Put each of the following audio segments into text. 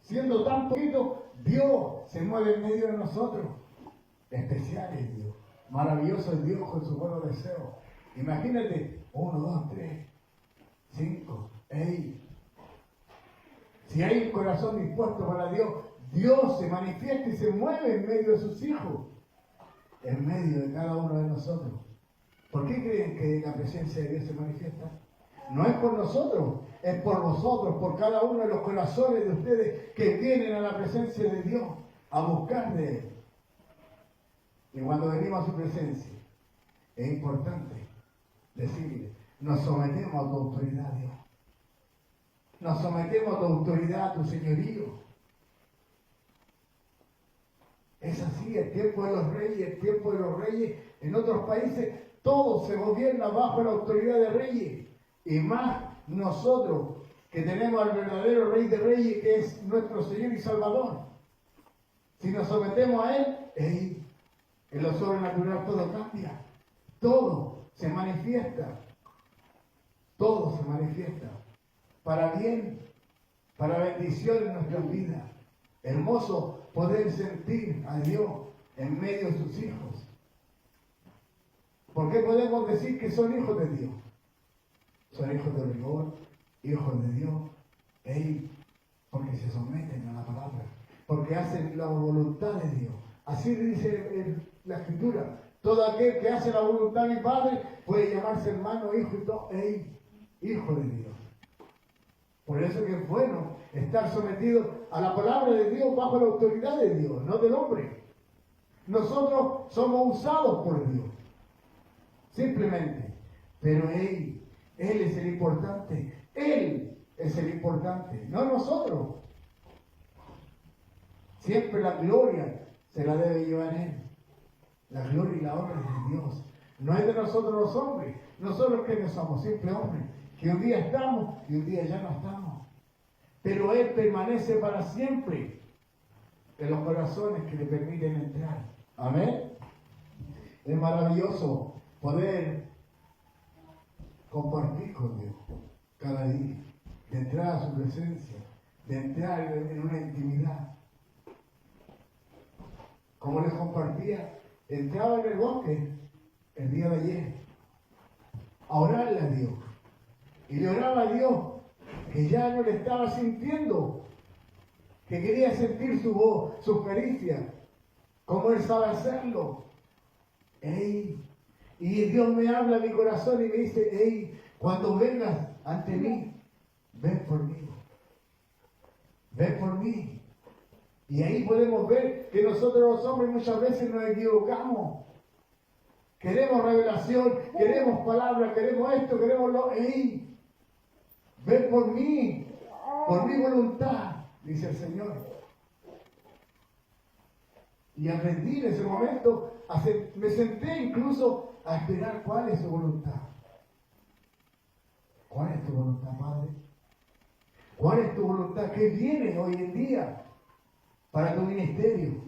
siendo tan poquito, Dios se mueve en medio de nosotros. Especial es Dios, maravilloso es Dios con su buenos deseos. Imagínate, 1, 2, 3, 5, si hay un corazón dispuesto para Dios, Dios se manifiesta y se mueve en medio de sus hijos, en medio de cada uno de nosotros. ¿Por qué creen que la presencia de Dios se manifiesta? No es por nosotros, es por vosotros, por cada uno de los corazones de ustedes que vienen a la presencia de Dios, a buscar de Él. Y cuando venimos a su presencia, es importante decirle, nos sometemos a tu autoridad, Dios. Nos sometemos a tu autoridad, a tu señorío. Es así, el tiempo de los reyes, en otros países, todo se gobierna bajo la autoridad de reyes. Y más nosotros, que tenemos al verdadero Rey de Reyes, que es nuestro Señor y Salvador. Si nos sometemos a Él, en lo sobrenatural todo cambia. Todo se manifiesta. Todo se manifiesta. Para bien, para bendición en nuestras vidas. Hermoso poder sentir a Dios en medio de sus hijos. ¿Por qué podemos decir que son hijos de Dios? Son hijos de rigor, hijos de Dios, porque se someten a la palabra, porque hacen la voluntad de Dios. Así dice la Escritura. Todo aquel que hace la voluntad de mi Padre puede llamarse hermano, hijo y todo, hijo de Dios. Por eso que es bueno estar sometido a la palabra de Dios bajo la autoridad de Dios, no del hombre. Nosotros somos usados por Dios, simplemente. Pero Él es el importante. Él es el importante, no nosotros. Siempre la gloria se la debe llevar Él. La gloria y la honra es de Dios. No es de nosotros los hombres. Nosotros que somos simples hombres, que un día estamos y un día ya no estamos. Pero Él permanece para siempre en los corazones que le permiten entrar. Amén. Es maravilloso poder compartir con Dios cada día, de entrar a su presencia, de entrar en una intimidad. Como les compartía, entraba en el bosque el día de ayer a orarle a Dios, y le oraba a Dios que ya no le estaba sintiendo, que quería sentir su voz, su pericia, como Él sabe hacerlo. Y Dios me habla a mi corazón y me dice, cuando vengas ante mí, ven por mí. Ven por mí. Y ahí podemos ver que nosotros los hombres muchas veces nos equivocamos. Queremos revelación, queremos palabras, queremos esto, queremos lo... Ven por mí, por mi voluntad, dice el Señor. Y aprendí en ese momento, me senté incluso a esperar cuál es su voluntad. ¿Cuál es tu voluntad, Padre? ¿Cuál es tu voluntad? ¿Qué viene hoy en día para tu ministerio?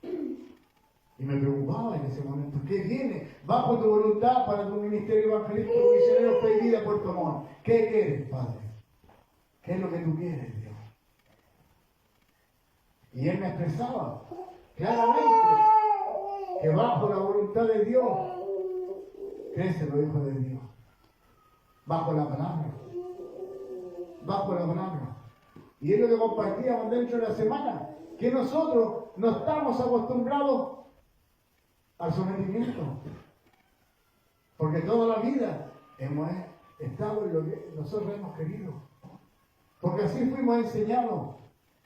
Y me preocupaba en ese momento. ¿Qué viene bajo tu voluntad para tu ministerio evangelístico, misionero, fe y vida, Puerto Montt? ¿Qué quieres, Padre? ¿Qué es lo que tú quieres, Dios? Y Él me expresaba claramente que bajo la voluntad de Dios crecen los hijos de Dios. Bajo la palabra. Bajo la palabra. Y es lo que compartíamos dentro de la semana, que nosotros no estamos acostumbrados al sometimiento. Porque toda la vida hemos estado en lo que nosotros hemos querido. Porque así fuimos enseñados.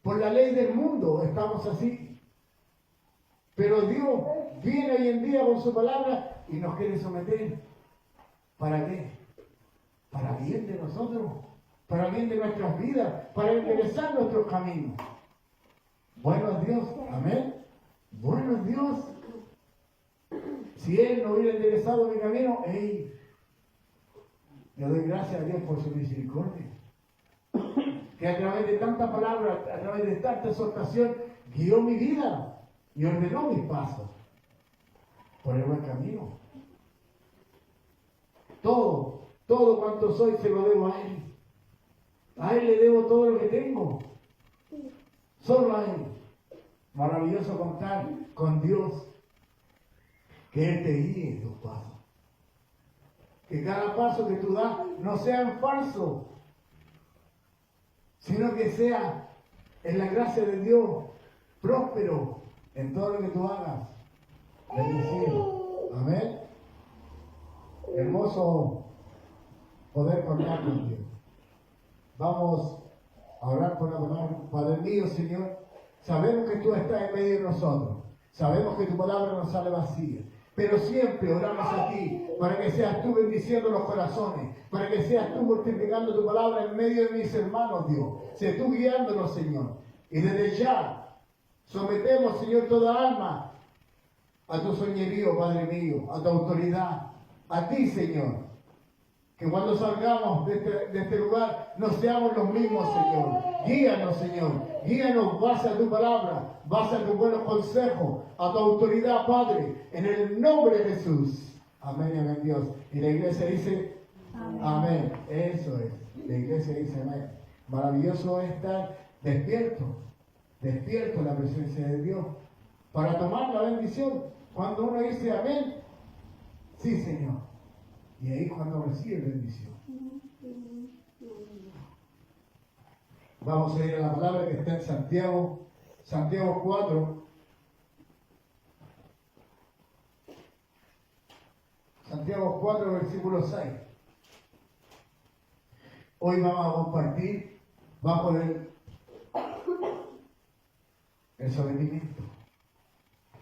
Por la ley del mundo estamos así. Pero Dios viene hoy en día con su palabra y nos quiere someter. ¿Para qué? Para bien de nosotros, para bien de nuestras vidas, para enderezar nuestros caminos. Bueno es Dios, amén. Bueno es Dios. Si Él no hubiera enderezado mi camino, le doy gracias a Dios por su misericordia. Que a través de tanta palabra, a través de tanta exhortación, guió mi vida y ordenó mis pasos por el buen camino. Todo cuanto soy se lo debo a Él. A Él le debo todo lo que tengo. Solo a Él. Maravilloso contar con Dios. Que Él te guíe en tus pasos. Que cada paso que tú das no sea en falso, sino que sea en la gracia de Dios, próspero en todo lo que tú hagas. Bendecido. Amén. Hermoso poder contar con Dios. Vamos a orar por la palabra. Padre mío, Señor, sabemos que tú estás en medio de nosotros. Sabemos que tu palabra no sale vacía. Pero siempre oramos a ti para que seas tú bendiciendo los corazones, para que seas tú multiplicando tu palabra en medio de mis hermanos, Dios. Sé tú guiándonos, Señor. Y desde ya sometemos, Señor, toda alma a tu señorío, Padre mío, a tu autoridad, a ti, Señor. Que cuando salgamos de este lugar no seamos los mismos, Señor. Guíanos, Señor. Guíanos base a tu palabra, base a tus buenos consejos, a tu autoridad, Padre, en el nombre de Jesús. Amén y amén, Dios. Y la iglesia dice, amén. Amén. Eso es. La iglesia dice, amén. Maravilloso es estar despierto en la presencia de Dios, para tomar la bendición. Cuando uno dice amén, sí, Señor. Y ahí cuando recibe bendición. Vamos a ir a la palabra que está en Santiago 4. Santiago 4, versículo 6. Hoy vamos a compartir bajo el sometimiento.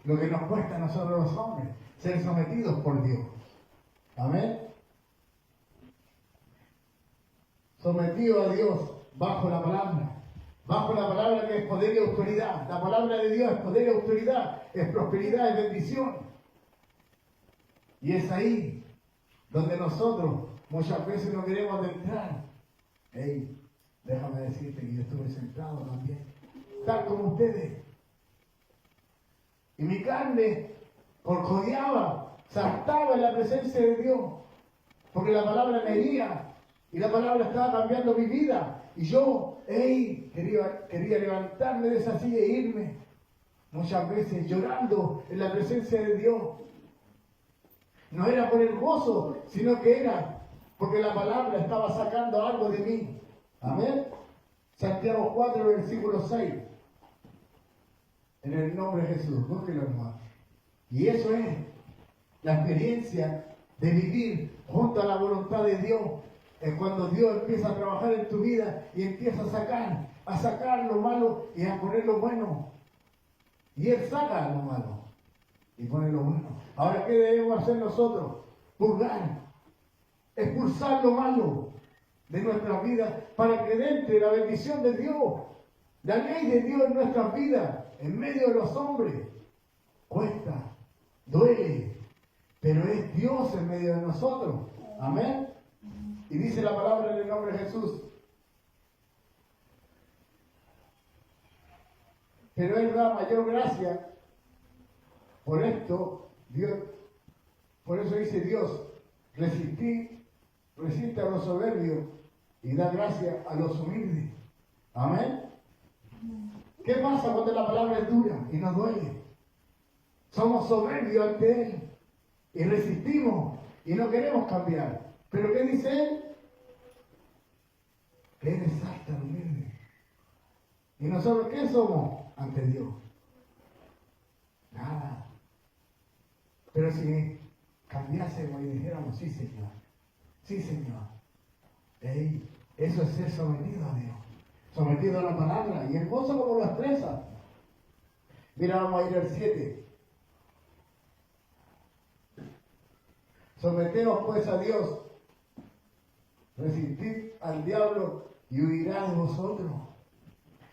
Lo que nos cuesta a nosotros los hombres, ser sometidos por Dios. Amén. Sometido a Dios bajo la palabra que es poder y autoridad. La palabra de Dios es poder y autoridad, es prosperidad, es bendición. Y es ahí donde nosotros muchas veces no queremos entrar. Hey, déjame decirte que yo estuve sentado también, tal como ustedes. Y mi carne corcodeaba, saltaba en la presencia de Dios, porque la palabra me hería y la palabra estaba cambiando mi vida. Y yo, quería levantarme de esa silla e irme, muchas veces llorando en la presencia de Dios. No era por el gozo, sino que era porque la palabra estaba sacando algo de mí. Amén. Santiago 4, versículo 6. En el nombre de Jesús, búsquelo, hermano. Y eso es la experiencia de vivir junto a la voluntad de Dios. Es cuando Dios empieza a trabajar en tu vida y empieza a sacar lo malo y a poner lo bueno. Y Él saca lo malo y pone lo bueno. Ahora, ¿qué debemos hacer nosotros? Purgar, expulsar lo malo de nuestras vidas para que entre la bendición de Dios, la ley de Dios en nuestras vidas, en medio de los hombres. Cuesta, duele, pero es Dios en medio de nosotros. Amén. Y dice la palabra en el nombre de Jesús. Pero Él da mayor gracia. Por esto, Dios, por eso dice Dios, resiste a los soberbios y da gracia a los humildes. Amén. ¿Qué pasa cuando la palabra es dura y nos duele? Somos soberbios ante Él y resistimos y no queremos cambiar. ¿Pero qué dice Él? Que Él exalta al humilde. ¿Y nosotros qué somos ante Dios? Nada. Pero si cambiásemos y dijéramos, sí, Señor, sí, Señor. Eso es ser sometido a Dios, sometido a la palabra, y hermoso como lo expresa. Mira, vamos a ir al 7. Someteos pues a Dios, resistid al diablo y huirá de vosotros.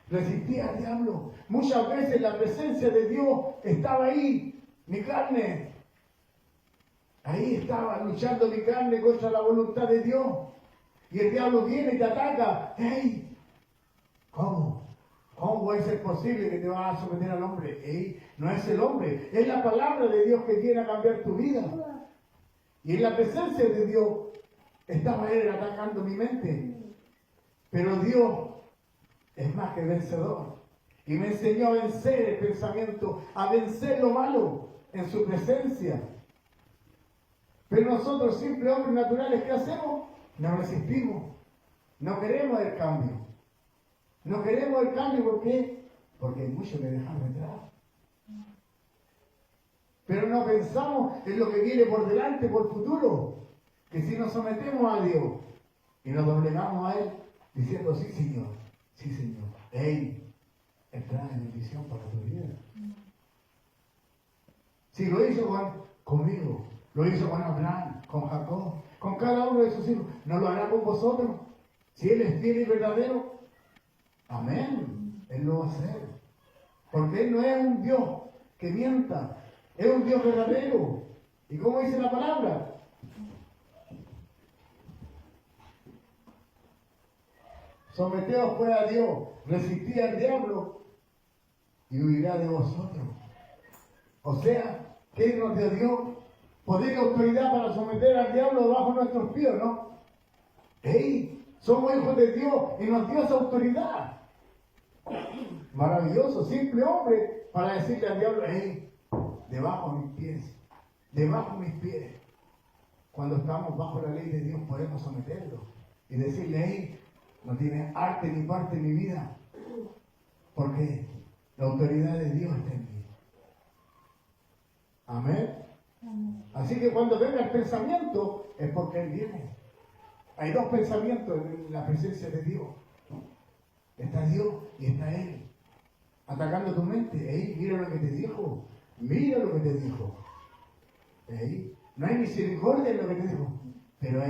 Resistid al diablo. Muchas veces la presencia de Dios estaba ahí, mi carne. Ahí estaba luchando mi carne contra la voluntad de Dios. Y el diablo viene y te ataca. ¡Ey! ¿Cómo? ¿Cómo puede ser posible que te vas a someter al hombre? ¡Ey! No es el hombre, es la palabra de Dios que viene a cambiar tu vida. Y en la presencia de Dios estaba él atacando mi mente. Pero Dios es más que vencedor. Y me enseñó a vencer el pensamiento, a vencer lo malo en su presencia. Pero nosotros, simples hombres naturales, ¿qué hacemos? Nos resistimos. No queremos el cambio. No queremos el cambio, ¿por qué? Porque hay mucho que dejar detrás. Pero no pensamos en lo que viene por delante, por futuro. Que si nos sometemos a Dios y nos doblegamos a Él, diciendo, sí, Señor, sí, Señor. Él trae bendición para tu vida. Si lo hizo conmigo, lo hizo con Abraham, con Jacob, con cada uno de sus hijos, ¿no lo hará con vosotros? Si Él es fiel y verdadero, amén, Él lo va a hacer. Porque Él no es un Dios que mienta, es un Dios verdadero. ¿Y cómo dice la palabra? Someteos pues a Dios, resistid al diablo y huirá de vosotros. O sea, ¿qué nos dio Dios? Poder y autoridad para someter al diablo debajo de nuestros pies, ¿no? Somos hijos de Dios y nos dio esa autoridad. Maravilloso, simple hombre, para decirle al diablo, debajo de mis pies, debajo de mis pies. Cuando estamos bajo la ley de Dios podemos someterlo y decirle, no tiene arte ni parte en mi vida, porque la autoridad de Dios está en mí. Amén. Así que cuando venga el pensamiento es porque Él viene. Hay dos pensamientos en la presencia de Dios. Está Dios y está Él. Atacando tu mente. Mira lo que te dijo. Mira lo que te dijo. No hay misericordia en lo que te dijo. Pero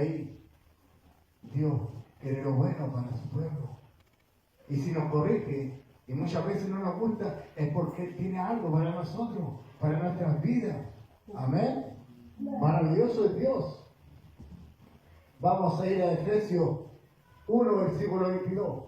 Dios quiere lo bueno para su pueblo. Y si nos corrige, y muchas veces no nos gusta, es porque Él tiene algo para nosotros, para nuestras vidas. Amén. Maravilloso es Dios. Vamos a ir a Efesios 1, versículo 22.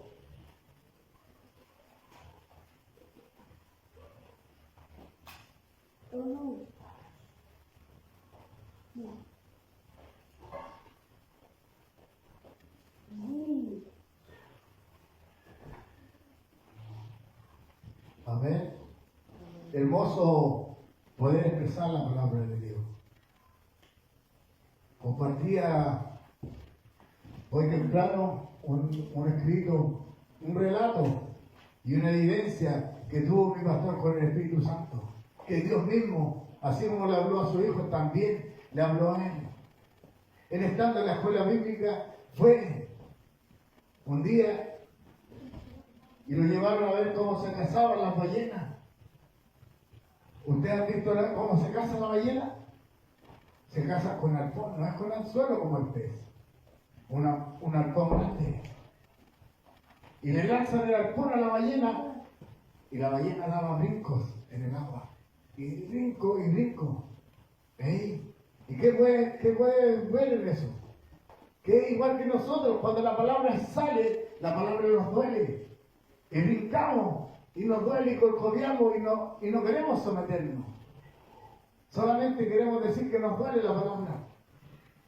Amén. Hermoso poder expresar la palabra de Dios. Compartía hoy temprano un escrito, un relato y una evidencia que tuvo mi pastor con el Espíritu Santo. Que Dios mismo, así como le habló a su hijo, también le habló a él. Él estando en la escuela bíblica fue un día y lo llevaron a ver cómo se cazaban las ballenas. ¿Usted ha visto cómo se caza la ballena? Se casa con arpón, no es con anzuelo como el pez. Un arpón grande. Y le lanzan el arpón a la ballena y la ballena daba brincos en el agua. Y brinco y brinco. ¿Y qué puede ver en eso? Que es igual que nosotros, cuando la palabra sale, la palabra nos duele. Y brincamos, y nos duele, y corcoviamos, y no queremos someternos. Solamente queremos decir que nos duele la palabra.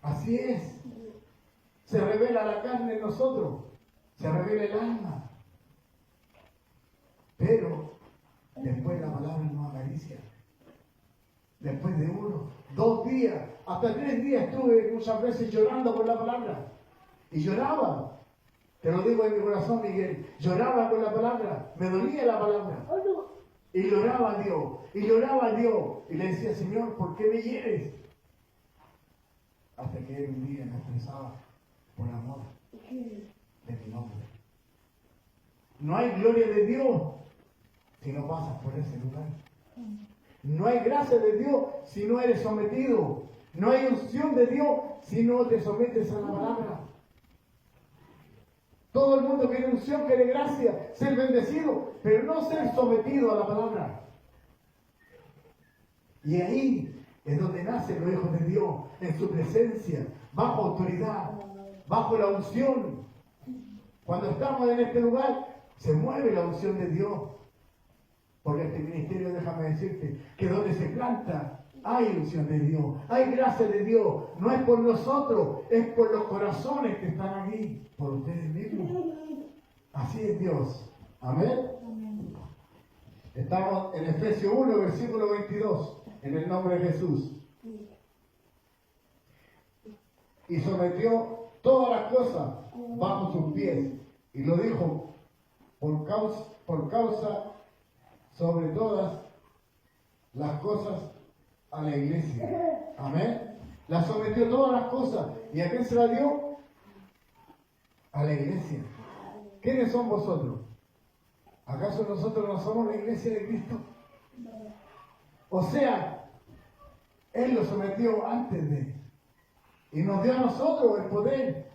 Así es. Se revela la carne en nosotros. Se revela el alma. Pero después la palabra nos acaricia. Después de 1, 2 días, hasta 3 días estuve muchas veces llorando por la palabra. Y lloraba. Te lo digo en mi corazón, Miguel. Lloraba por la palabra. Me dolía la palabra. Y lloraba a Dios. Y lloraba a Dios. Y le decía, Señor, ¿por qué me hieres? Hasta que Él un día me expresaba por amor de mi nombre. No hay gloria de Dios si no pasas por ese lugar. No hay gracia de Dios si no eres sometido. No hay unción de Dios si no te sometes a la palabra. Todo el mundo quiere unción, quiere gracia, ser bendecido, pero no ser sometido a la palabra. Y ahí es donde nacen los hijos de Dios, en su presencia, bajo autoridad, bajo la unción. Cuando estamos en este lugar, se mueve la unción de Dios. Porque este ministerio, déjame decirte, que donde se planta, hay unción de Dios, hay gracia de Dios. No es por nosotros, es por los corazones que están aquí, por ustedes mismos. Así es Dios. Amén. Estamos en Efesios 1, versículo 22, en el nombre de Jesús. Y sometió todas las cosas bajo sus pies. Y lo dijo por causa sobre todas las cosas a la iglesia. Amén. La sometió todas las cosas. ¿Y a quién se la dio? A la iglesia. ¿Quiénes son vosotros? ¿Acaso nosotros no somos la iglesia de Cristo? O sea, Él lo sometió antes de. Y nos dio a nosotros el poder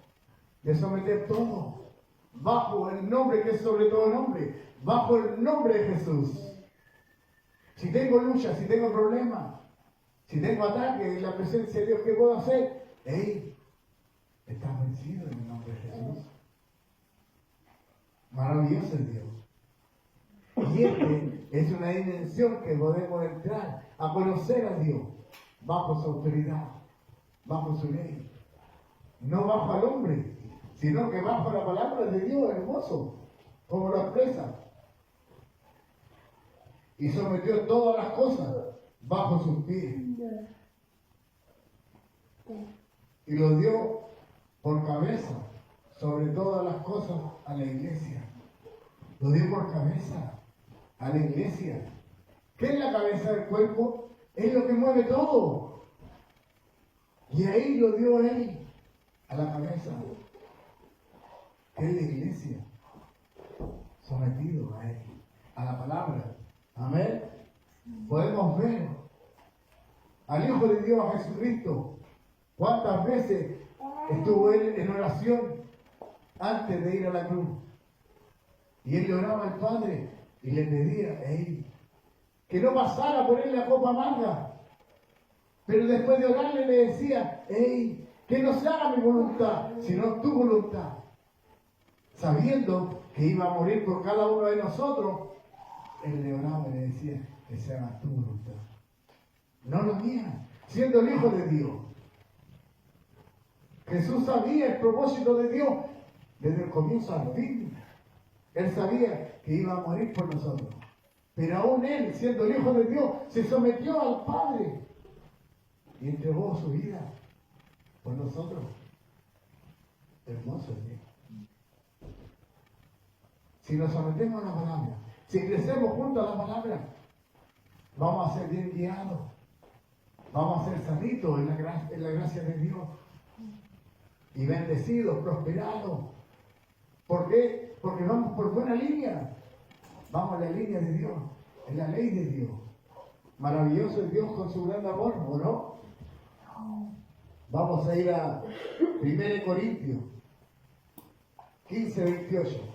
de someter todo bajo el nombre que es sobre todo nombre, bajo el nombre de Jesús. Si tengo lucha, si tengo problemas, si tengo ataque en la presencia de Dios, ¿qué puedo hacer? Está vencido en el nombre de Jesús. Maravilloso es Dios. Y es una dimensión que podemos entrar a conocer a Dios bajo su autoridad, bajo su ley. No bajo al hombre, sino que bajo la palabra de Dios, hermoso, como lo expresa. Y sometió todas las cosas bajo sus pies. Y lo dio por cabeza sobre todas las cosas a la iglesia. Lo dio por cabeza a la iglesia. ¿Qué es la cabeza del cuerpo? Es lo que mueve todo. Y ahí lo dio Él a la cabeza. Que es la iglesia. Sometido a Él, a la palabra. Amén. Podemos ver al Hijo de Dios, a Jesucristo, cuántas veces estuvo Él en oración antes de ir a la cruz. Y Él le oraba al Padre y le pedía que no pasara por Él la copa amarga. Pero después de orarle le decía, que no se haga mi voluntad, sino tu voluntad. Sabiendo que iba a morir por cada uno de nosotros, Él le oraba y le decía, que se haga tu voluntad. No la mía, siendo el Hijo de Dios. Jesús sabía el propósito de Dios desde el comienzo al fin. Él sabía que iba a morir por nosotros. Pero aún Él, siendo el Hijo de Dios, se sometió al Padre y entregó su vida por nosotros. Hermoso Dios. Si nos sometemos a la palabra, si crecemos junto a la palabra, vamos a ser bien guiados. Vamos a ser sanitos en la gracia de Dios. Y bendecidos, prosperados. ¿Por qué? Porque vamos por buena línea. Vamos a la línea de Dios, en la ley de Dios. Maravilloso es Dios con su gran amor, ¿o no? Vamos a ir a 1 Corintios 15, 28.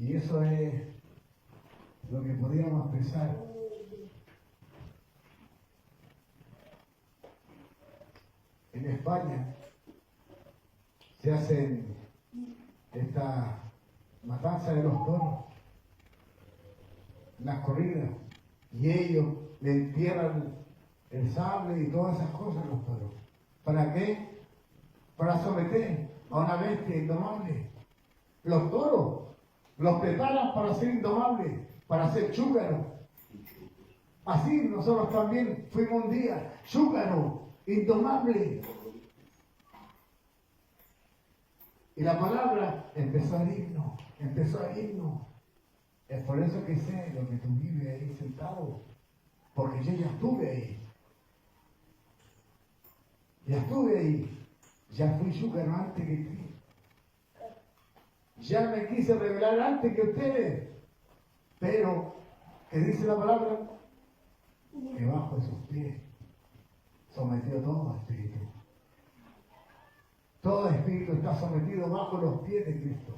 Y eso es lo que podríamos pensar. En España se hacen esta matanza de los toros, las corridas, y ellos le entierran el sable y todas esas cosas a los toros. ¿Para qué? Para someter a una bestia indomable. Los toros los preparan para ser indomables, para ser chúcaros. Así nosotros también fuimos un día chúcaros, indomables. Y la palabra empezó a herirnos, empezó a herirnos. Es por eso que sé lo que tú vives ahí sentado, porque yo ya estuve ahí. Ya estuve ahí, ya fui chúcaro antes que ti. Ya me quise revelar antes que ustedes. Pero, ¿qué dice la palabra? Que bajo de sus pies sometió todo espíritu. Todo espíritu está sometido bajo los pies de Cristo.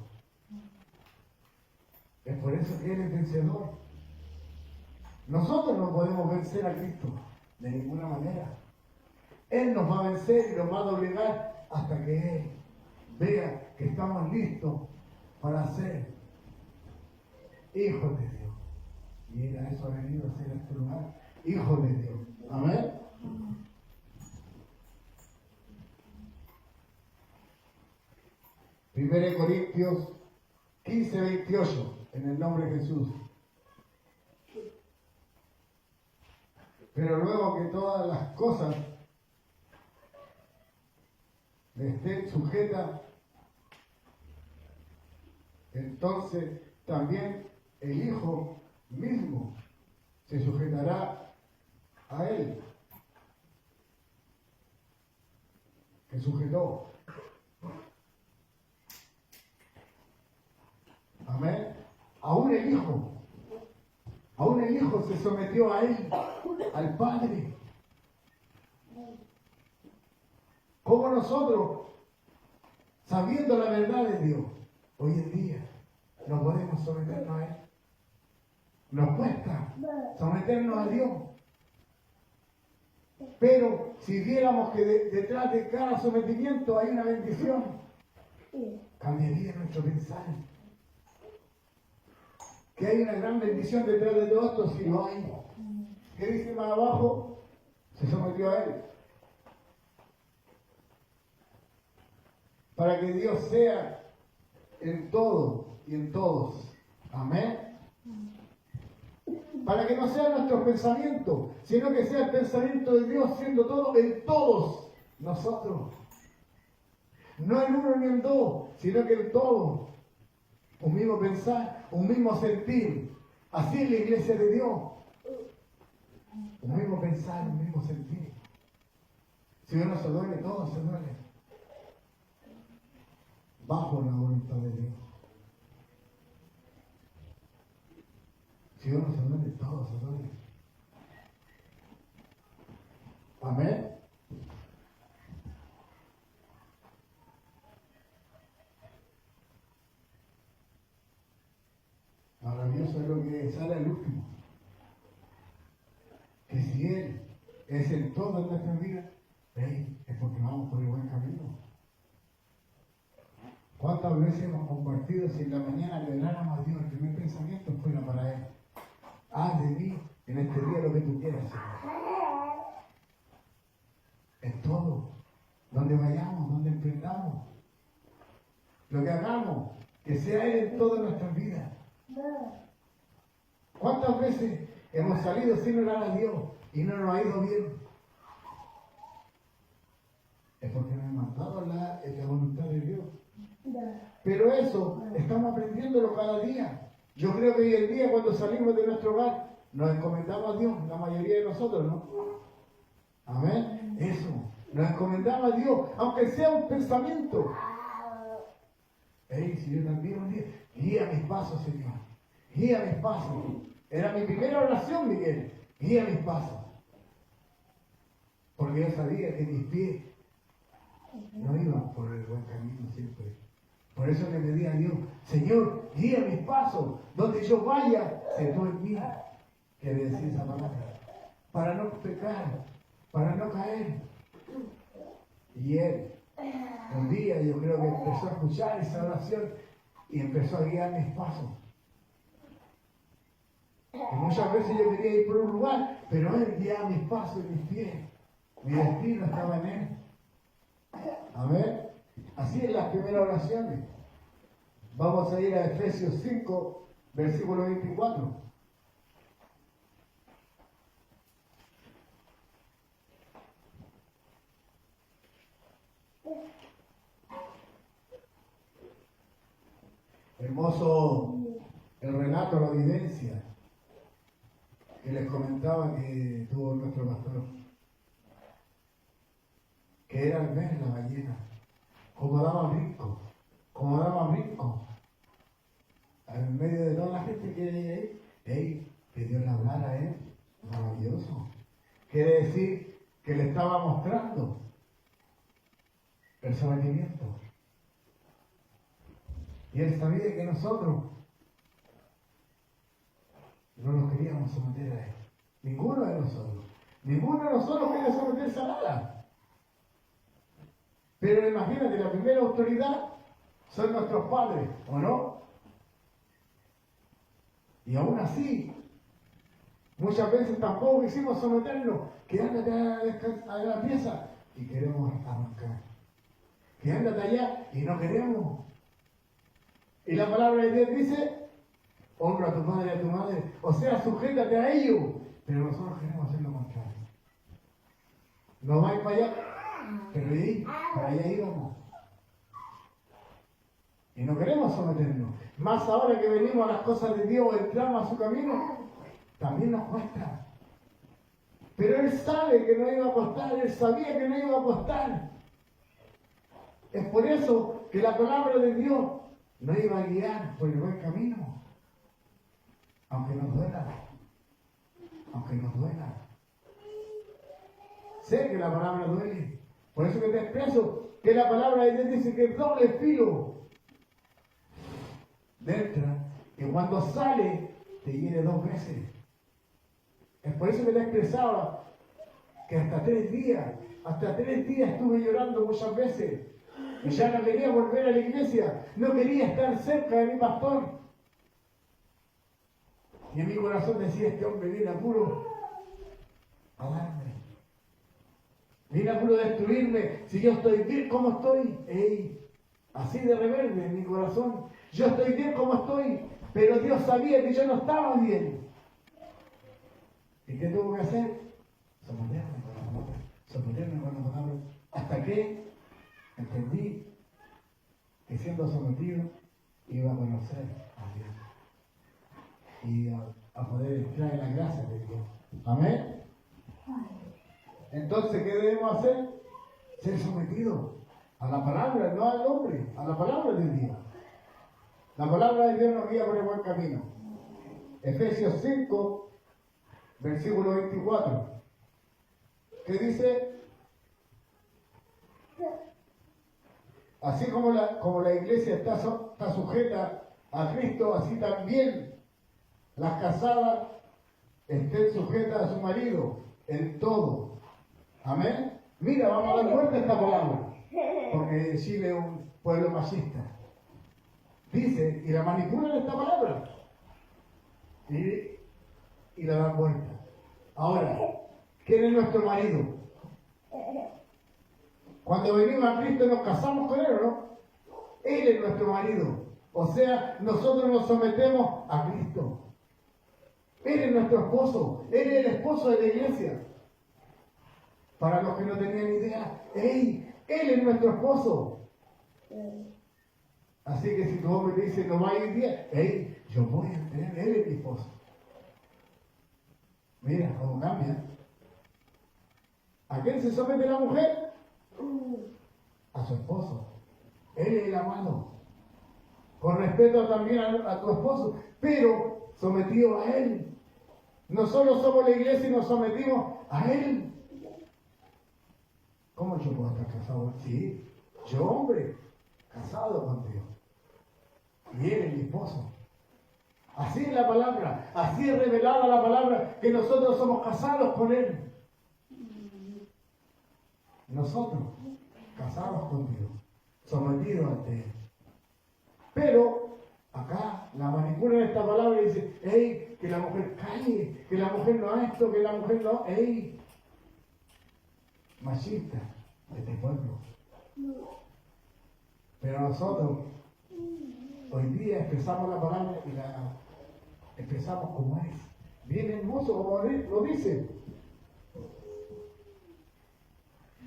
Es por eso que Él es vencedor. Nosotros no podemos vencer a Cristo de ninguna manera. Él nos va a vencer y nos va a doblegar hasta que Él vea que estamos listos para ser hijos de Dios. Y era eso ha venido a ser este lugar, hijos de Dios. Amén. Primera de Corintios 15:28, en el nombre de Jesús. Pero luego que todas las cosas le estén sujetas, entonces también el Hijo mismo se sujetará a Él, que sujetó. Amén. Aún el Hijo se sometió a Él, al Padre. Como nosotros, sabiendo la verdad de Dios, hoy en día no podemos someternos a Él. Nos cuesta someternos a Dios. Pero si viéramos que detrás de cada sometimiento hay una bendición, cambiaría nuestro pensar. Que hay una gran bendición detrás de todo esto, si lo hay. ¿Qué dice más abajo? Se sometió a Él. Para que Dios sea en todo y en todos. Amén. Para que no sean nuestros pensamientos, sino que sea el pensamiento de Dios siendo todo en todos nosotros. No en uno ni en dos, sino que en todos. Un mismo pensar, un mismo sentir. Así es la iglesia de Dios. Un mismo pensar, un mismo sentir. Si uno se duele, todo se duele. Bajo la voluntad de Dios. Si uno se duele, todo se duele. Amén. Maravilloso es lo que sale al último. Que si Él es en toda nuestra vida, es porque vamos por el buen camino. ¿Cuántas veces hemos compartido si en la mañana le oráramos a Dios el primer pensamiento fuera para Él? Haz de mí en este día lo que tú quieras, Señor. En todo, donde vayamos, donde emprendamos, lo que hagamos, que sea Él en todas nuestras vidas. ¿Cuántas veces hemos salido sin orar a Dios y no nos ha ido bien? Es porque no hemos mandado la voluntad de Dios. Pero eso estamos aprendiéndolo cada día. Yo creo que hoy en día cuando salimos de nuestro hogar nos encomendamos a Dios, la mayoría de nosotros, ¿no? Amén. Eso, nos encomendamos a Dios, aunque sea un pensamiento. Si yo también un día, guía mis pasos, Señor. Guía mis pasos. Era mi primera oración, Miguel. Guía mis pasos. Porque yo sabía que mis pies no iban por el buen camino siempre. Por eso le pedí a Dios, Señor, guía mis pasos. Donde yo vaya, sé tú en mí. Que decir esa palabra. Para no pecar, para no caer. Y Él, un día yo creo que empezó a escuchar esa oración y empezó a guiar mis pasos. Y muchas veces yo quería ir por un lugar, pero Él guiaba mis pasos y mis pies. Mi destino estaba en Él. Amén. Así es las primeras oraciones. Vamos a ir a Efesios 5, versículo 24. Hermoso el relato, la evidencia que les comentaba que tuvo nuestro pastor. Que era al ver la ballena, como daba brinco, en medio de toda la gente que hay ahí, que Dios le hablara a él, maravilloso. Quiere decir que le estaba mostrando el sometimiento. Y él sabía que nosotros no nos queríamos someter a él. Ninguno de nosotros quería someterse a nada. Pero imagínate, la primera autoridad son nuestros padres, ¿o no? Y aún así, muchas veces tampoco quisimos someternos, que ándate a la pieza y queremos arrancar. Que ándate allá y no queremos. Y la palabra de Dios dice, honra a tu padre y a tu madre, o sea, sujétate a ellos. Pero nosotros queremos hacer lo contrario. No vais para allá, pero ahí, para allá íbamos. Y no queremos someternos. Más ahora que venimos a las cosas de Dios, entramos a su camino, también nos cuesta. Pero Él sabe que no iba a costar, Él sabía que no iba a costar. Es por eso que la palabra de Dios nos iba a guiar por el buen camino. Aunque nos duela. Aunque nos duela. Sé que la palabra duele. Por eso que te expreso que la palabra de Dios dice que es doble filo. Entra, que cuando sale te hiere 2 veces. Es por eso que te expresaba que hasta 3 días estuve llorando muchas veces. Y ya no quería volver a la iglesia, no quería estar cerca de mi pastor. Y en mi corazón decía, este hombre viene a puro a darme. Viene a puro destruirme. Si yo estoy bien como estoy, así de rebelde en mi corazón. Yo estoy bien como estoy, pero Dios sabía que yo no estaba bien. ¿Y qué tuvo que hacer? Someterme con la palabra. Hasta que entendí que siendo sometido iba a conocer a Dios. Y a poder entrar en la gracia de Dios. Amén. Entonces, ¿qué debemos hacer? Ser sometidos a la palabra, no al hombre, a la palabra de Dios. La palabra de Dios nos guía por el buen camino. Efesios 5, versículo 24. ¿Qué dice? Así como la iglesia está sujeta a Cristo, así también las casadas estén sujetas a su marido en todo. Amén. Mira, vamos a dar vuelta a esta palabra, porque Chile es un pueblo machista. Dice, y la manipulan esta palabra. Y la dan vuelta. Ahora, ¿quién es nuestro marido? Cuando venimos a Cristo nos casamos con Él, ¿no? Él es nuestro marido. O sea, nosotros nos sometemos a Cristo. Él es nuestro esposo. Él es el esposo de la iglesia. Para los que no tenían idea, Él es nuestro esposo. Así que si tu hombre te dice, no va a ir bien, yo voy a tener, Él es mi esposo. Mira cómo cambia. ¿A quién se somete la mujer? A su esposo. Él es el amado. Con respeto también a tu esposo, pero sometido a Él. Nosotros somos la iglesia y nos sometimos a Él. ¿Cómo yo puedo estar casado? Sí, yo hombre, casado con Dios. Y Él es mi esposo. Así es la palabra, así es revelada la palabra, que nosotros somos casados con Él. Nosotros, casados con Dios, sometidos ante Él. Pero, acá, la manipulan esta palabra y dice, que la mujer calle, que la mujer no haga esto, que la mujer no, machista de este pueblo. Pero nosotros, hoy día expresamos la palabra y la expresamos como es. Bien hermoso, como lo dice.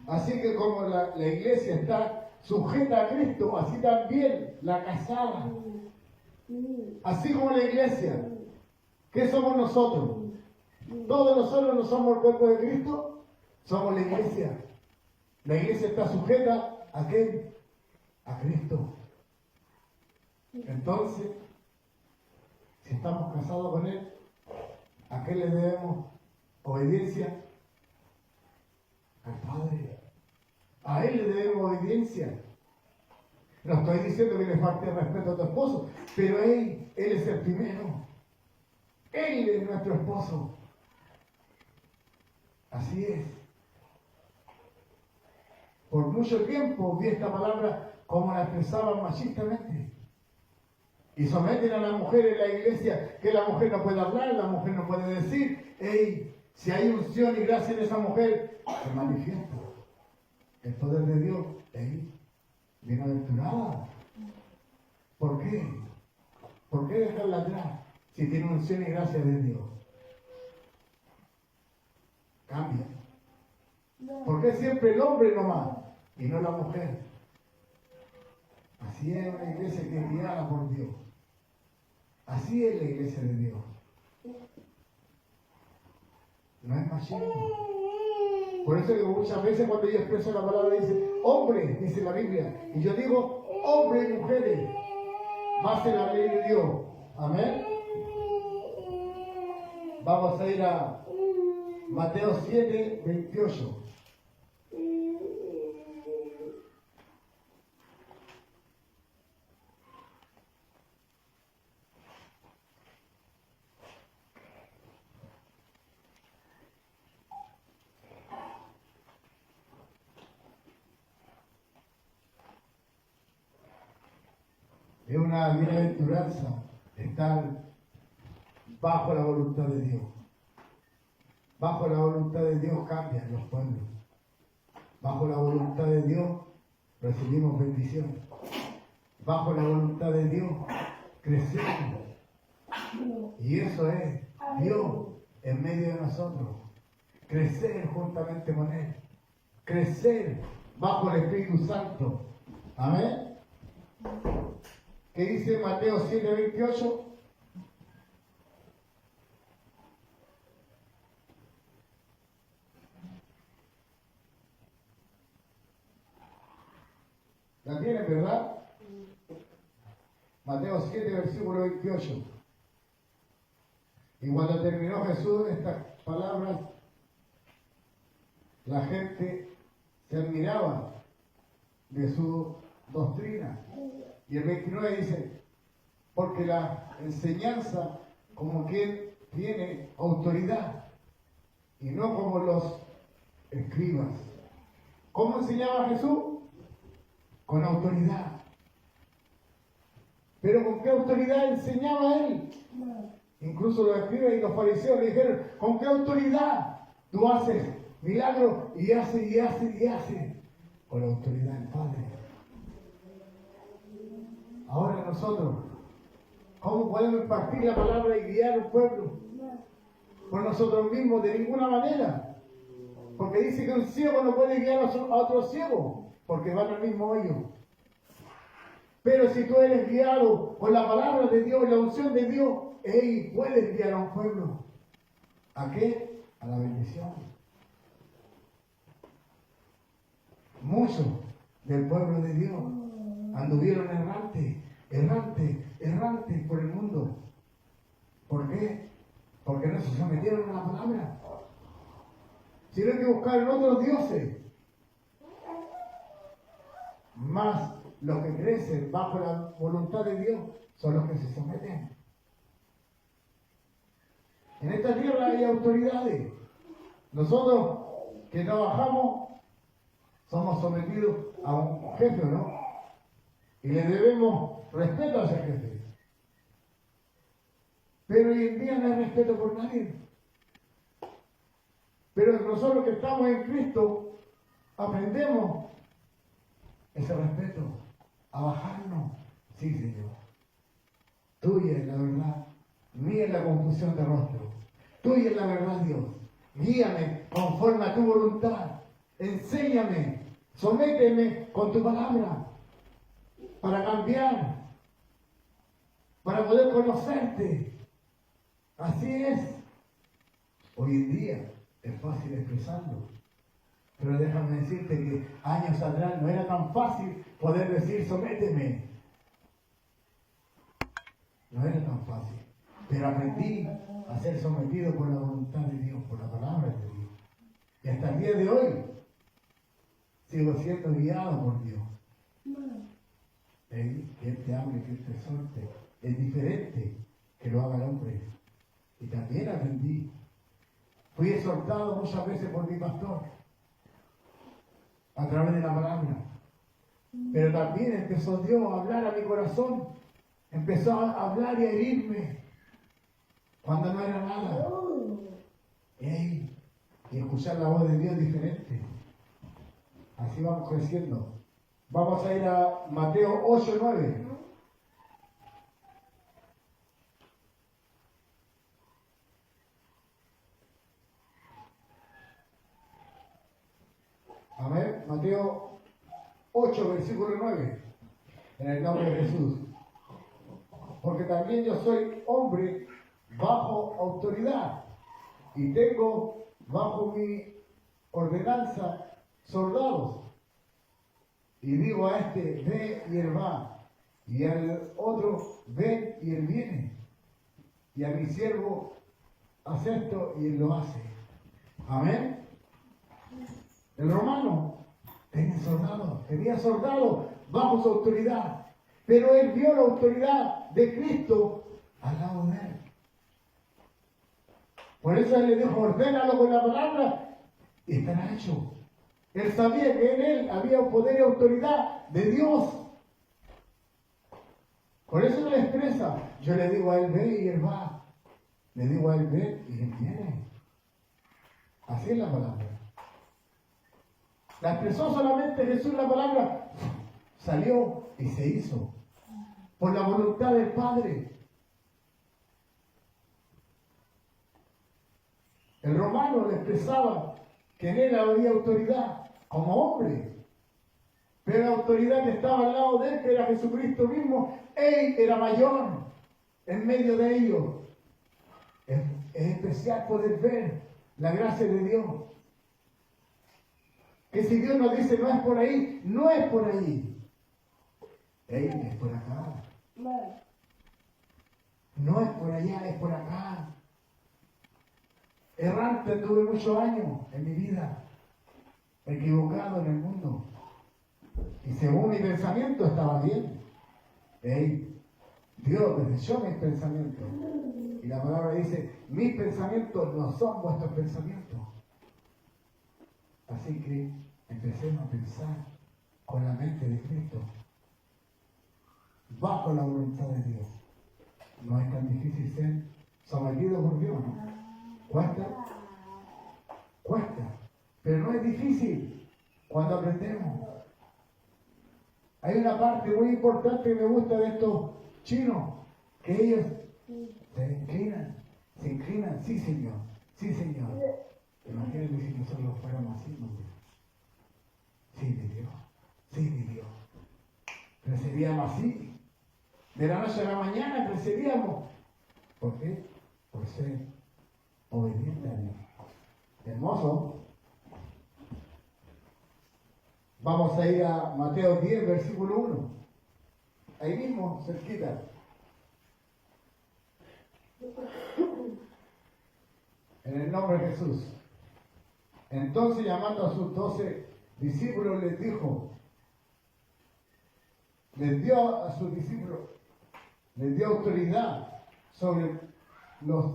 Así que como la iglesia está sujeta a Cristo, así también la casada. Así como la iglesia. ¿Qué somos nosotros? Todos nosotros no somos el cuerpo de Cristo, somos la iglesia. La iglesia está sujeta ¿a qué? A Cristo. Entonces, si estamos casados con Él, ¿a qué le debemos obediencia? Al Padre. A Él le debemos obediencia. No estoy diciendo que le falte respeto a tu esposo, pero Él es el primero. Él es nuestro esposo. Así es. por mucho tiempo vi esta palabra como la expresaban machistamente. Y someten a la mujer en la iglesia, que la mujer no puede hablar, la mujer no puede decir. Hey, si hay unción y gracia en esa mujer, se manifiesta el poder de Dios. Hey, bienaventurada. ¿Por qué? ¿Por qué dejarla atrás si tiene unción y gracia de Dios? Cambia. ¿Por qué siempre el hombre nomás y no la mujer? Así es una iglesia que es guiada por Dios. Así es la iglesia de Dios. No es machismo. Por eso digo, muchas veces cuando yo expreso la palabra dice hombre, dice la Biblia. Y yo digo hombres y mujeres. Más en la ley de Dios. Amén. Vamos a ir a Mateo 7, 28. Es una bienaventuranza estar bajo la voluntad de Dios. Bajo la voluntad de Dios cambian los pueblos. Bajo la voluntad de Dios recibimos bendición. Bajo la voluntad de Dios crecemos. Y eso es Dios en medio de nosotros. Crecer juntamente con Él. Crecer bajo el Espíritu Santo. Amén. ¿Qué dice Mateo 7, 28? ¿La tienen, verdad? Mateo 7, versículo 28. Y cuando terminó Jesús estas palabras, la gente se admiraba de su doctrina. Y el 29 dice, porque la enseñanza como quien tiene autoridad y no como los escribas. ¿Cómo enseñaba Jesús? Con autoridad. ¿Pero con qué autoridad enseñaba Él? Incluso los escribas y los fariseos le dijeron, ¿con qué autoridad tú haces milagros y haces y haces y haces? Con la autoridad del Padre. Ahora nosotros, ¿cómo podemos impartir la palabra y guiar un pueblo? Por nosotros mismos, de ninguna manera. Porque dice que un ciego no puede guiar a otro ciego, porque van al mismo hoyo. Pero si tú eres guiado por la palabra de Dios y la unción de Dios, puedes guiar a un pueblo. ¿A qué? A la bendición. Muchos del pueblo de Dios anduvieron errantes por el mundo. ¿Por qué? Porque no se sometieron a la palabra, sino que buscaron otros dioses. Más los que crecen bajo la voluntad de Dios son los que se someten. En esta tierra hay autoridades. Nosotros que trabajamos somos sometidos a un jefe, ¿no? Y le debemos respeto a ese jefe. Pero hoy en día no hay respeto por nadie. Pero nosotros que estamos en Cristo aprendemos ese respeto, a bajarnos. Sí, Señor. Tuya es la verdad, mía es la confusión de rostro. Tuya es la verdad, Dios. Guíame conforme a tu voluntad. Enséñame, sométeme con tu palabra para cambiar, para poder conocerte. Así es. Hoy en día es fácil expresarlo. Pero déjame decirte que años atrás no era tan fácil poder decir sométeme. No era tan fácil. Pero aprendí a ser sometido por la voluntad de Dios, por la palabra de Dios. Y hasta el día de hoy sigo siendo guiado por Dios. Que Él te hable, que Él te exhorte. Es diferente que lo haga el hombre. Y también aprendí. Fui exhortado muchas veces por mi pastor. a través de la palabra. Pero también empezó Dios a hablar a mi corazón. Empezó a hablar y a herirme cuando no era nada. Y escuchar la voz de Dios diferente. Así vamos creciendo. Vamos a ir a Mateo 8:9. A ver, Mateo 8, versículo 9. En el nombre de Jesús. Porque también yo soy hombre bajo autoridad y tengo bajo mi ordenanza soldados. Y digo a este, ve y él va. Y al otro, ven y él viene. Y a mi siervo, haz esto y él lo hace. Amén. El romano tenía soldados bajo su autoridad. Pero él vio la autoridad de Cristo al lado de él. Por eso él le dijo, ordénalo con la palabra y estará hecho. Él sabía que en él había poder y autoridad de Dios. Por eso él expresa, yo le digo a él, ve y él va. Le digo a él, ve y él viene. Así es la palabra. La expresó solamente Jesús, la palabra salió y se hizo. Por la voluntad del Padre. El romano le expresaba que en él había autoridad como hombre. Pero la autoridad que estaba al lado de él, que era Jesucristo mismo, él era mayor en medio de ellos. Es especial poder ver la gracia de Dios. Que si Dios nos dice no es por ahí, no es por ahí. Él es por acá. No es por allá, es por acá. Errante tuve muchos años en mi vida. Equivocado en el mundo. Y según mi pensamiento estaba bien. Dios desechó mis pensamientos. Y la palabra dice, mis pensamientos no son vuestros pensamientos. Así que empecemos a pensar con la mente de Cristo. Bajo la voluntad de Dios. No es tan difícil ser sometido por Dios, ¿no? Cuesta. Pero no es difícil cuando aprendemos. Hay una parte muy importante que me gusta de estos chinos, que ellos se inclinan, sí Señor. Imagínense si nosotros fuéramos así, ¿no? Sí, mi Dios. Pero seríamos así. De la noche a la mañana creceríamos. ¿Por qué? Por ser obediente a Dios. Hermoso. Vamos a ir a Mateo 10, versículo 1. Ahí mismo, cerquita. En el nombre de Jesús. Entonces, llamando a sus 12 discípulos, les dijo, les dio a sus discípulos, les dio autoridad sobre los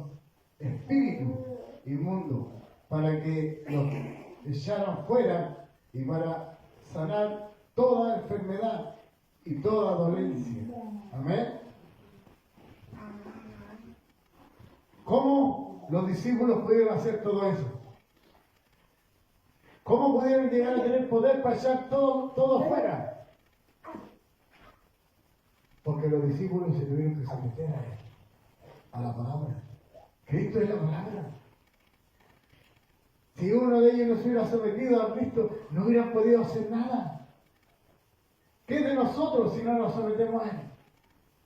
espíritus inmundos para que los echaran fuera y para sanar toda enfermedad y toda dolencia. Amén. ¿Cómo los discípulos pudieron hacer todo eso? ¿Cómo pudieron llegar a tener poder para echar todo fuera? Porque los discípulos se tuvieron que someter a él, a la palabra. Cristo es la palabra. Si uno de ellos no se hubiera sometido a Cristo, no hubieran podido hacer nada. ¿Qué es de nosotros si no nos sometemos a él?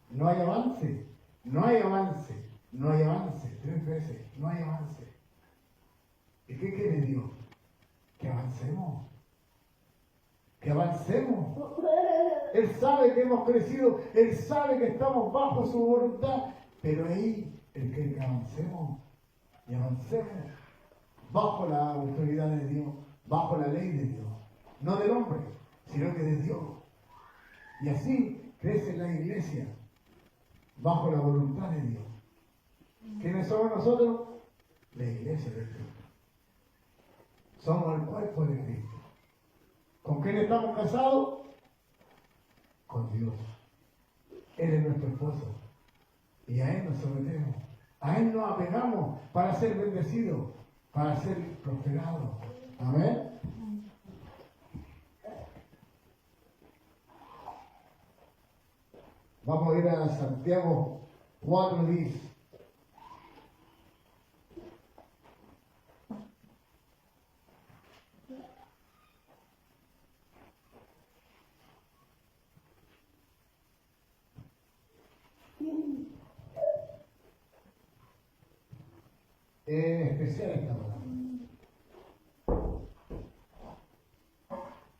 No hay avance. 3 veces, no hay avance. ¿Y qué quiere Dios? Que avancemos. Él sabe que hemos crecido, Él sabe que estamos bajo su voluntad, pero ahí Él quiere que avancemos. Y avancemos bajo la autoridad de Dios, bajo la ley de Dios. No del hombre, sino que de Dios. Y así crece la iglesia, bajo la voluntad de Dios. ¿Quiénes somos nosotros? La iglesia de Cristo. Somos el cuerpo de Cristo. ¿Con quién estamos casados? Con Dios. Él es nuestro esposo. Y a Él nos sometemos. A Él nos apegamos para ser bendecidos, para ser prosperados. Amén. Vamos a ir a Santiago 4:10. Es especial esta palabra.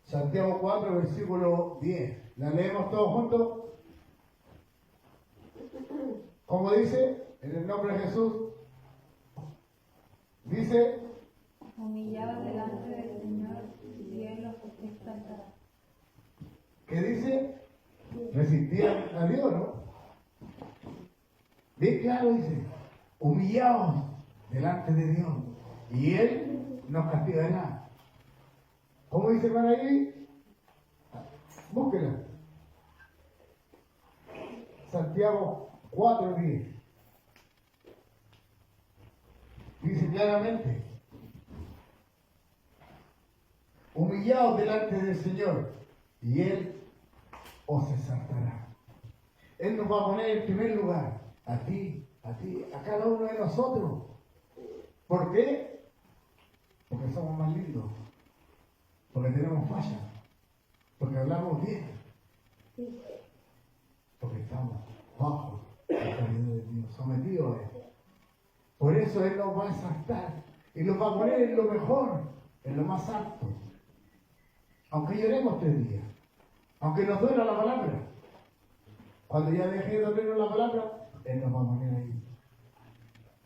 Santiago 4, versículo 10. ¿La leemos todos juntos? ¿Cómo dice? En el nombre de Jesús. Dice: humillados delante del Señor y Él los exaltará. ¿Qué dice? Resistían a Dios, ¿no? Bien claro dice: humillados delante de Dios y Él nos castigará. ¿Cómo dice hermana ahí? Búsquela. Santiago 4:10. Dice claramente: humillaos delante del Señor y Él os exaltará. Él nos va a poner en primer lugar, a ti, a cada uno de nosotros. ¿Por qué? Porque somos más lindos, porque tenemos fallas, porque hablamos bien, porque estamos bajo la autoridad de Dios, sometidos a Él. Por eso Él nos va a exaltar y nos va a poner en lo mejor, en lo más alto. Aunque lloremos 3 días, aunque nos duela la palabra, cuando ya deje de dolernos la palabra, Él nos va a poner ahí.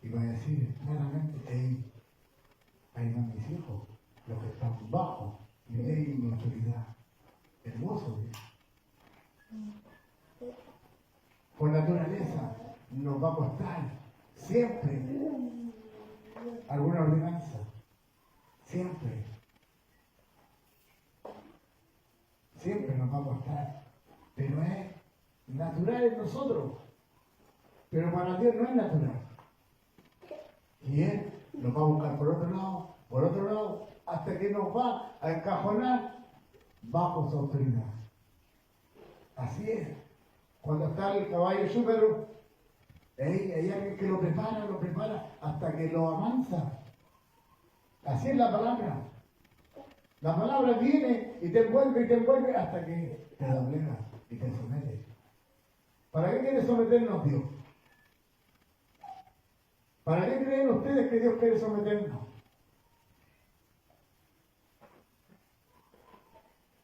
Y va a decir claramente: ahí van mis hijos, los que están bajo mi ley y mi autoridad. Hermoso, Dios. Por naturaleza nos va a costar siempre alguna ordenanza. Siempre. Siempre nos va a costar. Pero es natural en nosotros. Pero para Dios no es natural. Y Él nos va a buscar por otro lado, hasta que nos va a encajonar bajo su autoridad. Así es. Cuando está el caballo chúpero, hay alguien que lo prepara hasta que lo amansa. Así es la palabra. La palabra viene y te envuelve hasta que te doblega y te somete. ¿Para qué quiere someternos Dios? ¿Para qué creen ustedes que Dios quiere someternos?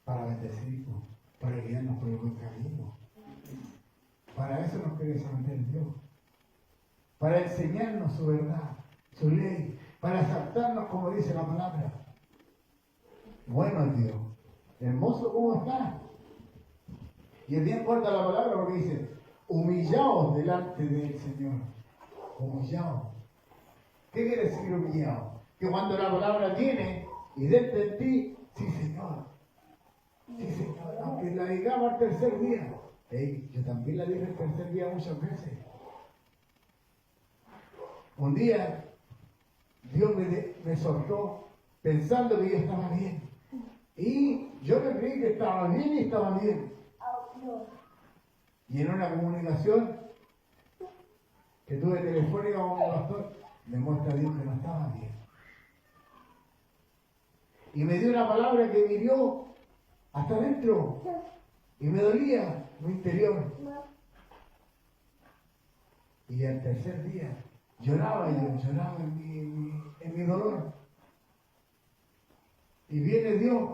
Para bendecirnos, para guiarnos por el buen camino. Para eso nos quiere someter Dios. Para enseñarnos su verdad, su ley, para exaltarnos como dice la palabra. Bueno es Dios, hermoso como está. Y es bien corta la palabra porque dice: humillaos delante del Señor. Humillaos. ¿Qué quiere decir humillado? Que cuando la palabra viene y dentro de ti, sí Señor, aunque la digamos al tercer día. Yo también la dije el tercer día muchas veces. Un día Dios me soltó pensando que yo estaba bien. Y yo me creí que estaba bien y estaba bien. Y en una comunicación que tuve telefónica con un pastor, me muestra a Dios que no estaba bien. Y me dio una palabra que me hirió hasta adentro. Y me dolía mi interior. Y al tercer día lloraba en mi dolor. Y viene Dios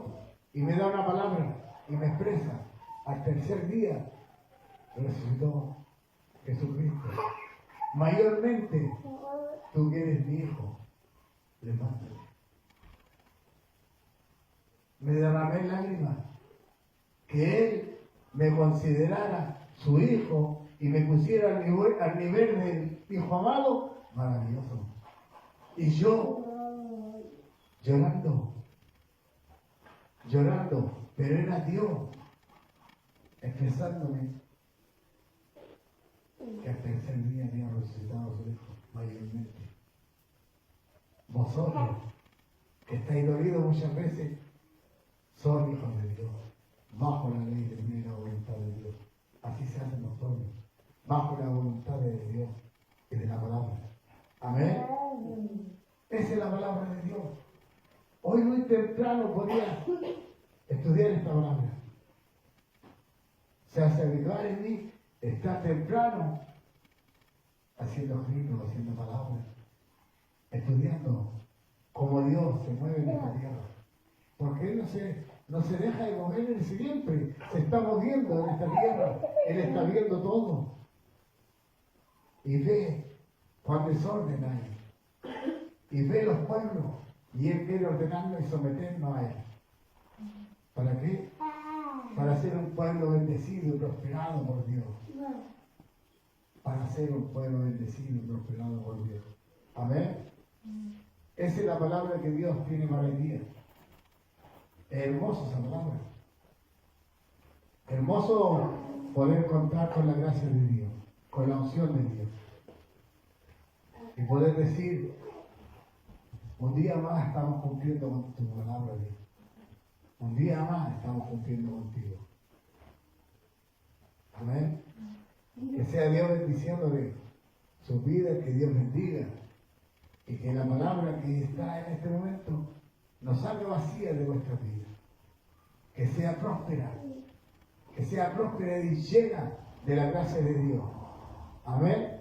y me da una palabra y me expresa: al tercer día resucitó Jesucristo. Mayormente, tú que eres mi hijo, levántate. Me derramé lágrimas, que Él me considerara su hijo y me pusiera al nivel del hijo amado, maravilloso. Y yo, llorando, llorando, pero era Dios expresándome que hasta el tercer día había resucitado a su Hijo, mayormente. Vosotros, que estáis dolidos muchas veces, son hijos de Dios, bajo la ley de la voluntad de Dios. Así se hacen los hombres, bajo la voluntad de Dios y de la palabra. Amén. Esa es la palabra de Dios. Hoy muy temprano podía estudiar esta palabra. Se hace habitual en mí estar temprano haciendo escritos, haciendo palabras, estudiando cómo Dios se mueve en esta tierra. Porque Él no se deja de mover en siempre, se está moviendo en esta tierra, Él está viendo todo. Y ve cuán desorden hay. Y ve los pueblos, y Él quiere ordenarnos y someternos a Él. ¿Para qué? Para ser un pueblo bendecido y prosperado por Dios. Para ser un pueblo bendecido y prosperado por Dios. Amén. Esa es la palabra que Dios tiene para el día. Es hermosa esa palabra. Hermoso poder contar con la gracia de Dios, con la unción de Dios. Y poder decir, un día más estamos cumpliendo con tu palabra, Dios. Un día más estamos cumpliendo contigo. Amén. Que sea Dios bendiciéndole su vida, que Dios bendiga. Y que la palabra que está en este momento nos salga vacía de nuestra vida. Que sea próspera y llena de la gracia de Dios. Amén.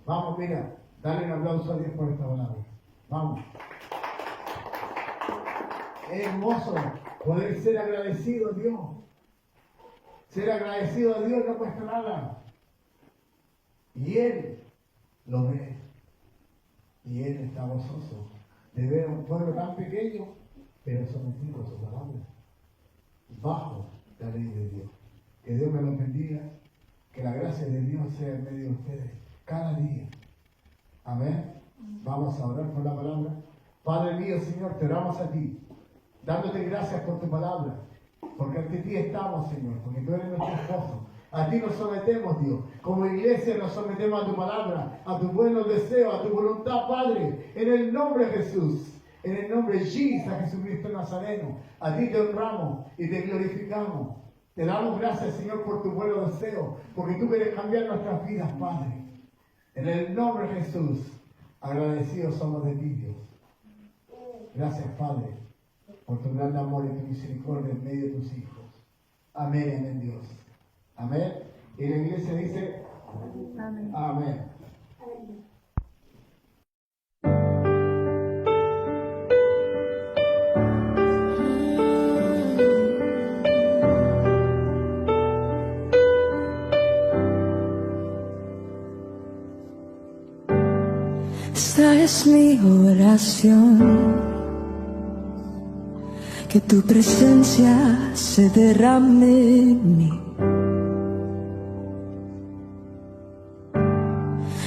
Vamos, mira, dale un aplauso a Dios por esta palabra. Vamos. Es hermoso poder ser agradecido a Dios. Ser agradecido a Dios no cuesta nada. Y Él lo ve. Y Él está gozoso de ver a un pueblo tan pequeño, pero sometido a su palabra, bajo la ley de Dios. Que Dios me lo bendiga, que la gracia de Dios sea en medio de ustedes cada día. Amén. Vamos a orar por la palabra. Padre mío, Señor, te oramos a ti, dándote gracias por tu palabra, porque ante ti estamos, Señor, porque tú eres nuestro esposo. A ti nos sometemos, Dios. Como iglesia nos sometemos a tu palabra, a tu buenos deseos, a tu voluntad, Padre, en el nombre de Jesús, en el nombre de Jesucristo Nazareno. A ti te honramos y te glorificamos. Te damos gracias, Señor, por tu buenos deseos, porque tú quieres cambiar nuestras vidas, Padre. En el nombre de Jesús, agradecidos somos de ti, Dios. Gracias, Padre, por tu gran amor y tu misericordia en medio de tus hijos. Amén, amén, Dios. Amén. Y la iglesia dice, amén. Amén. Esta es mi oración, que tu presencia se derrame en mí.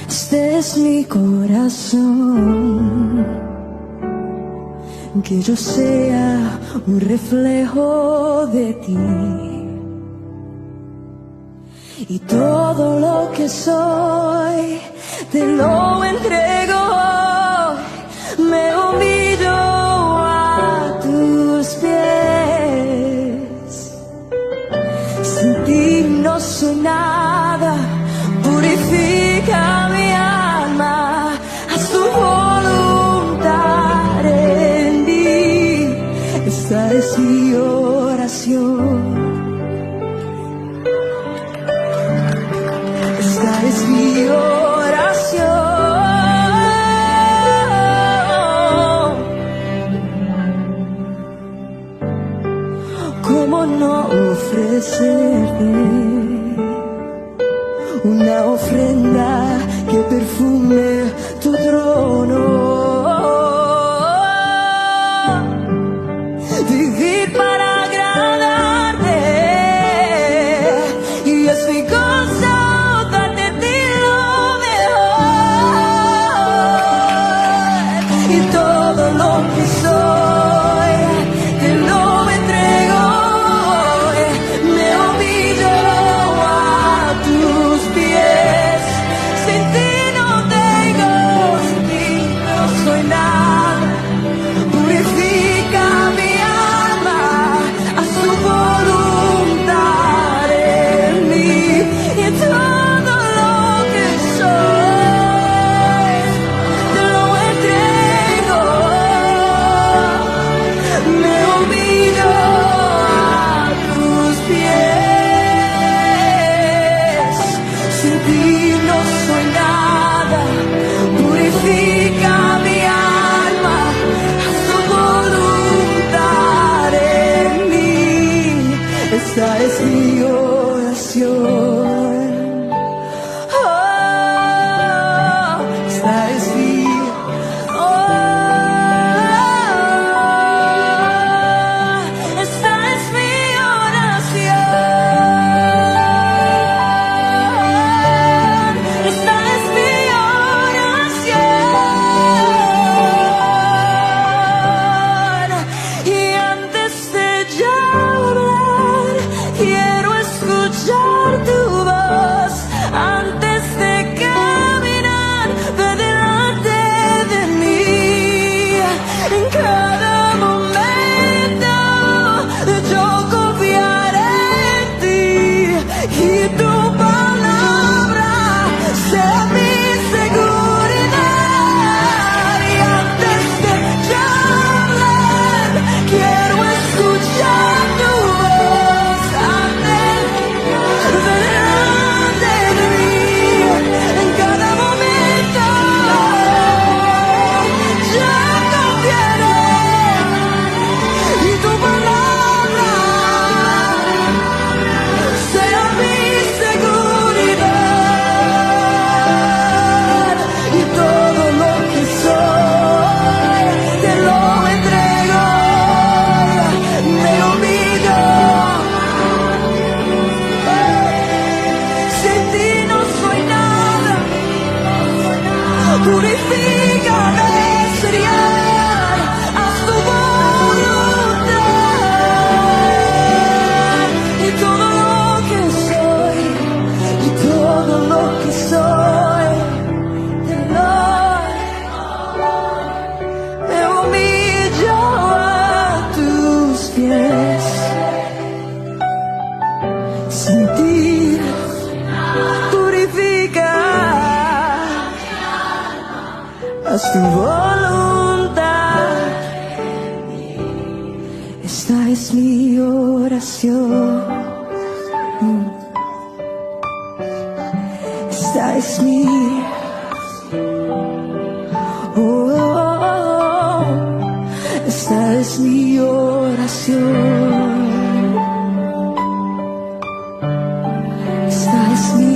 Este es mi corazón, que yo sea un reflejo de ti. Y todo lo que soy te lo entrego, me humillo a tus pies. Sin ti no soy nada, purifica mi alma, haz tu voluntad en mí. Esta es mi oración. Esta es mi oración. ¿Cómo no ofrecerte una ofrenda que perfume tu trono? Vivir para agradarte, y es mi gozo darte a ti lo mejor. Y todo lo que soy te lo no soy nada, purifica mi alma, haz tu voluntad en mí. Esta es mi oración. Esta es mi purifícame, Señor, haz tu voluntad. Y todo lo que soy, y todo lo que soy, te doy. Me humillo a tus pies, sentir, purifica. Haz tu voluntad. Esta es mi oración. Esta es mi esta es mi oración. Esta es mi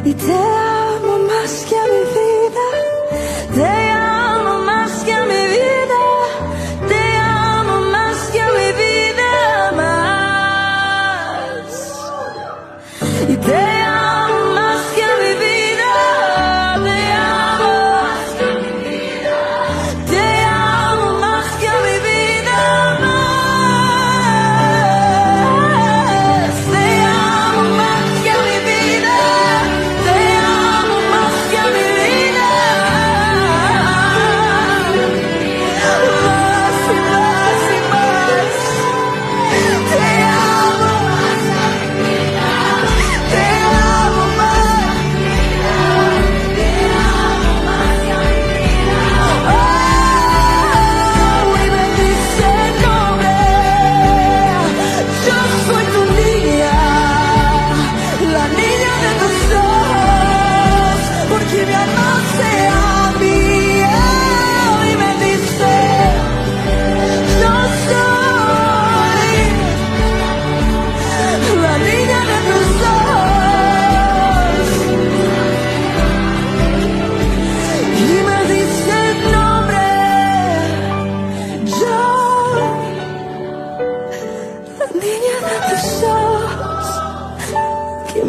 y te amo más que a mi vida, te amo más que a mi vida, te amo más que a mi vida más. Y te amo más que a mi vida, te amo más que a mi vida, te amo más que a mi vida más. Te amo más que a mi vida.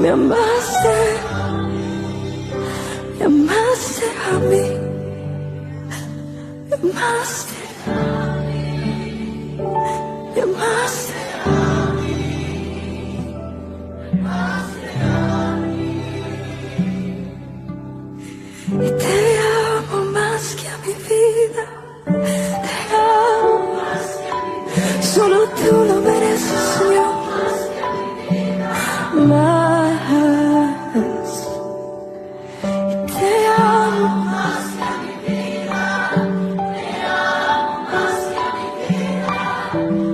Me amaste a mí, me amaste, me amaste, y te amo más que a mi vida, te amo más que a mi vida. Solo tú lo mereces, Señor. Más. Te amo más que a mi vida.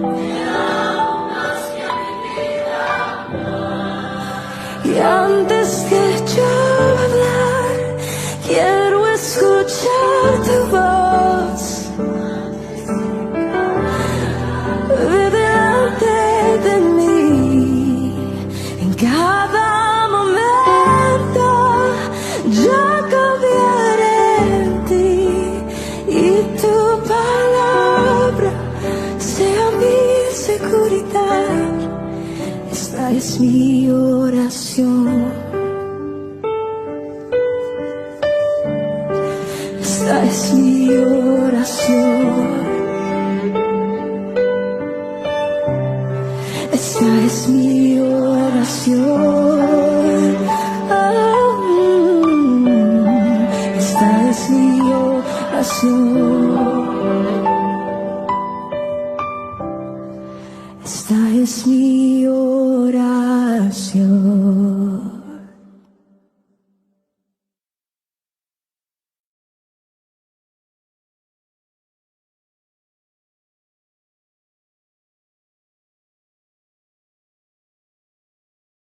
Esta es mi oración. Esta es mi oración. Esta es mi oración. Esta es mi oración.